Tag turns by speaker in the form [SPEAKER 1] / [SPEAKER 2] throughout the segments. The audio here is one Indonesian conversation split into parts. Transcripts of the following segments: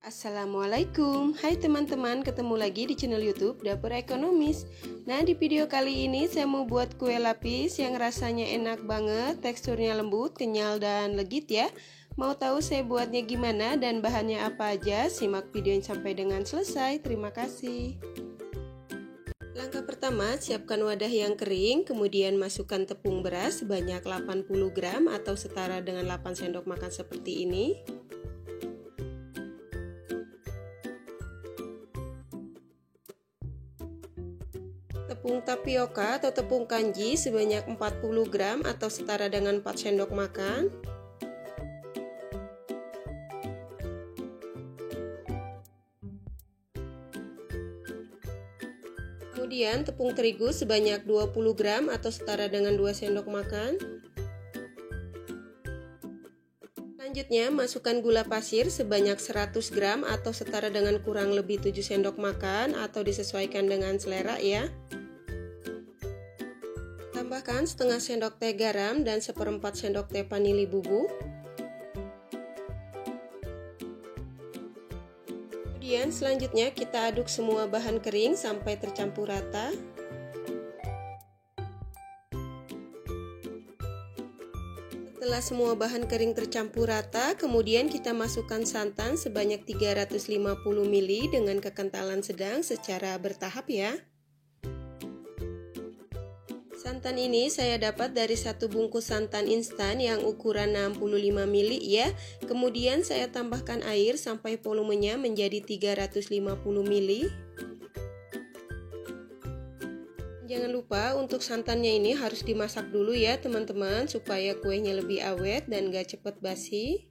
[SPEAKER 1] Assalamualaikum, hai teman-teman, ketemu lagi di channel YouTube Dapur Ekonomis. Nah, di video kali ini saya mau buat kue lapis yang rasanya enak banget, teksturnya lembut, kenyal, dan legit ya. Mau tahu saya buatnya gimana dan bahannya apa aja? Simak videonya sampai dengan selesai. Terima kasih. Langkah pertama, siapkan wadah yang kering, kemudian masukkan tepung beras sebanyak 80 gram atau setara dengan 8 sendok makan seperti ini. Tepung tapioka atau tepung kanji sebanyak 40 gram atau setara dengan 4 sendok makan. Kemudian tepung terigu sebanyak 20 gram atau setara dengan 2 sendok makan. Selanjutnya masukkan gula pasir sebanyak 100 gram atau setara dengan kurang lebih 7 sendok makan atau disesuaikan dengan selera ya. Tambahkan setengah sendok teh garam dan seperempat sendok teh vanili bubuk. Kemudian selanjutnya kita aduk semua bahan kering sampai tercampur rata. Setelah semua bahan kering tercampur rata, kemudian kita masukkan santan sebanyak 350 ml dengan kekentalan sedang secara bertahap ya. Santan ini saya dapat dari satu bungkus santan instan yang ukuran 65 ml ya. Kemudian saya tambahkan air sampai volumenya menjadi 350 ml. Jangan lupa untuk santannya ini harus dimasak dulu ya teman-teman, supaya kuenya lebih awet dan gak cepet basi.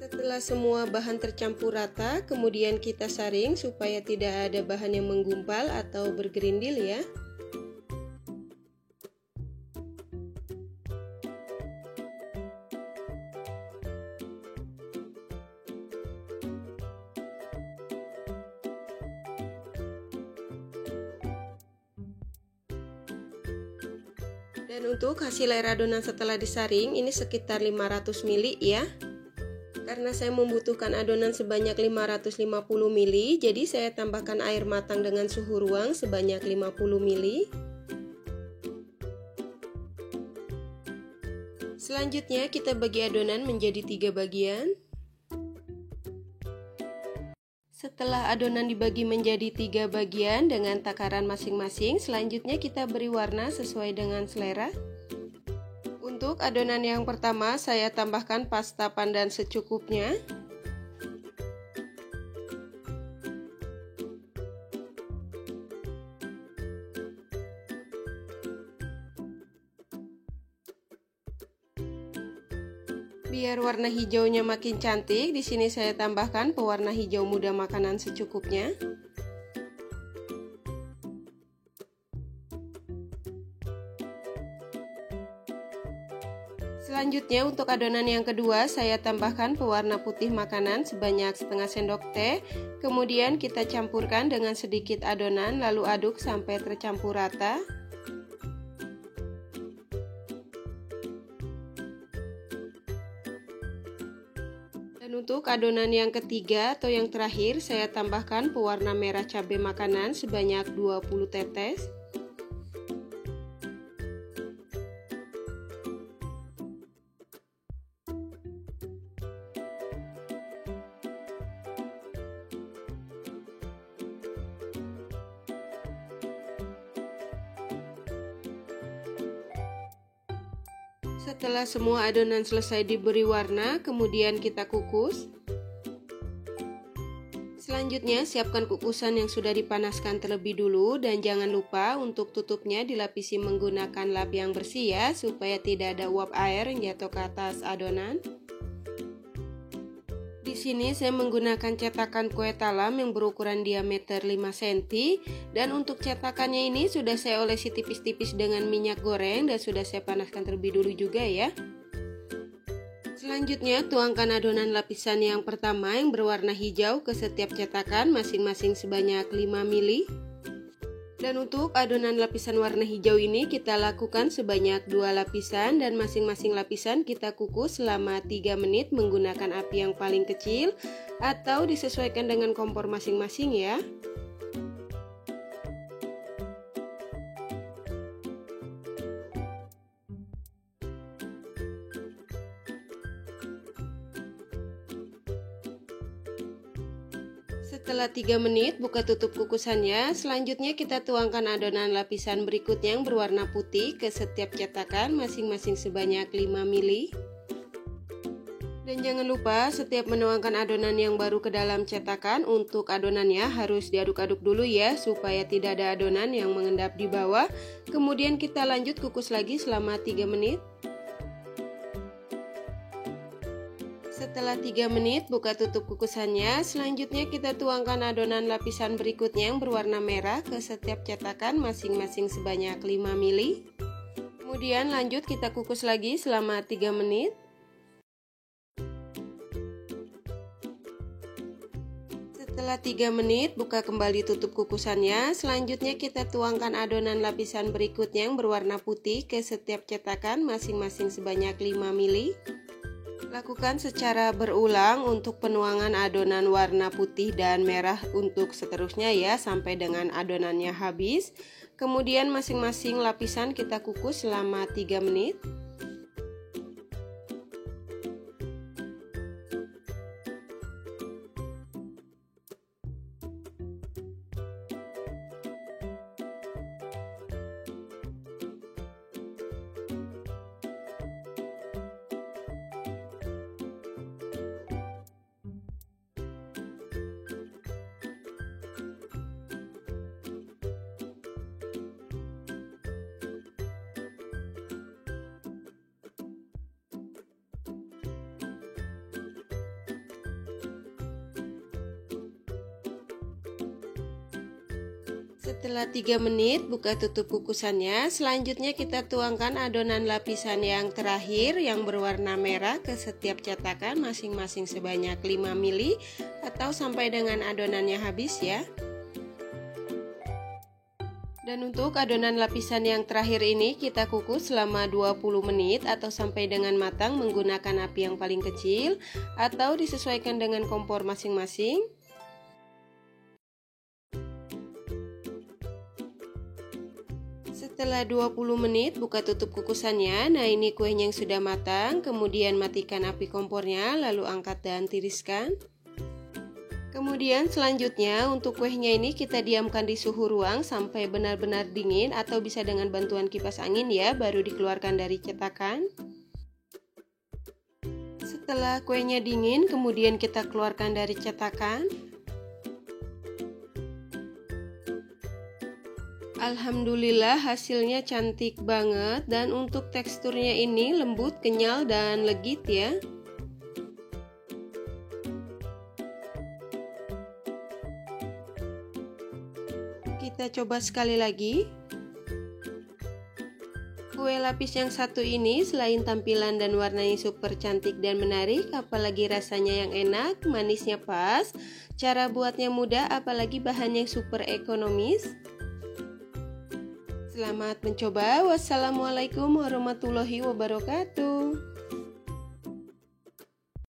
[SPEAKER 1] Setelah semua bahan tercampur rata, kemudian kita saring supaya tidak ada bahan yang menggumpal atau bergerindil ya. Dan untuk hasil air adonan setelah disaring ini sekitar 500 ml ya. Karena saya membutuhkan adonan sebanyak 550 ml, jadi saya tambahkan air matang dengan suhu ruang sebanyak 50 ml. Selanjutnya kita bagi adonan menjadi 3 bagian. Setelah adonan dibagi menjadi 3 bagian dengan takaran masing-masing, selanjutnya kita beri warna sesuai dengan selera. Untuk adonan yang pertama, saya tambahkan pasta pandan secukupnya. Biar warna hijaunya makin cantik, di sini saya tambahkan pewarna hijau muda makanan secukupnya. Selanjutnya untuk adonan yang kedua, saya tambahkan pewarna putih makanan sebanyak setengah sendok teh. Kemudian kita campurkan dengan sedikit adonan, lalu aduk sampai tercampur rata. Dan untuk adonan yang ketiga atau yang terakhir, saya tambahkan pewarna merah cabai makanan sebanyak 20 tetes. Setelah semua adonan selesai diberi warna, kemudian kita kukus. Selanjutnya siapkan kukusan yang sudah dipanaskan terlebih dulu dan jangan lupa untuk tutupnya dilapisi menggunakan lap yang bersih ya, supaya tidak ada uap air yang jatuh ke atas adonan. Di sini saya menggunakan cetakan kue talam yang berukuran diameter 5 cm dan untuk cetakannya ini sudah saya olesi tipis-tipis dengan minyak goreng dan sudah saya panaskan terlebih dulu juga ya. Selanjutnya tuangkan adonan lapisan yang pertama yang berwarna hijau ke setiap cetakan masing-masing sebanyak 5 ml. Dan untuk adonan lapisan warna hijau ini kita lakukan sebanyak 2 lapisan dan masing-masing lapisan kita kukus selama 3 menit menggunakan api yang paling kecil atau disesuaikan dengan kompor masing-masing ya. Setelah 3 menit buka tutup kukusannya, selanjutnya kita tuangkan adonan lapisan berikutnya yang berwarna putih ke setiap cetakan masing-masing sebanyak 5 ml. Dan jangan lupa setiap menuangkan adonan yang baru ke dalam cetakan, untuk adonannya harus diaduk-aduk dulu ya supaya tidak ada adonan yang mengendap di bawah. Kemudian kita lanjut kukus lagi selama 3 menit. Setelah 3 menit buka tutup kukusannya, selanjutnya kita tuangkan adonan lapisan berikutnya yang berwarna merah ke setiap cetakan masing-masing sebanyak 5 ml. Kemudian lanjut kita kukus lagi selama 3 menit. Setelah 3 menit buka kembali tutup kukusannya, selanjutnya kita tuangkan adonan lapisan berikutnya yang berwarna putih ke setiap cetakan masing-masing sebanyak 5 ml. Lakukan secara berulang untuk penuangan adonan warna putih dan merah untuk seterusnya ya sampai dengan adonannya habis. Kemudian masing-masing lapisan kita kukus selama 3 menit. Setelah 3 menit buka tutup kukusannya, selanjutnya kita tuangkan adonan lapisan yang terakhir yang berwarna merah ke setiap cetakan masing-masing sebanyak 5 ml atau sampai dengan adonannya habis ya. Dan untuk adonan lapisan yang terakhir ini kita kukus selama 20 menit atau sampai dengan matang menggunakan api yang paling kecil atau disesuaikan dengan kompor masing-masing. Setelah 20 menit buka tutup kukusannya. Nah, ini kuenya yang sudah matang. Kemudian matikan api kompornya, lalu angkat dan tiriskan. Kemudian selanjutnya untuk kuenya ini kita diamkan di suhu ruang sampai benar-benar dingin atau bisa dengan bantuan kipas angin ya, baru dikeluarkan dari cetakan. Setelah kuenya dingin, kemudian kita keluarkan dari cetakan. Alhamdulillah hasilnya cantik banget dan untuk teksturnya ini lembut, kenyal, dan legit ya. Kita coba sekali lagi. Kue lapis yang satu ini selain tampilan dan warnanya super cantik dan menarik, apalagi rasanya yang enak, manisnya pas, cara buatnya mudah, apalagi bahannya super ekonomis. Selamat mencoba. Wassalamualaikum warahmatullahi wabarakatuh.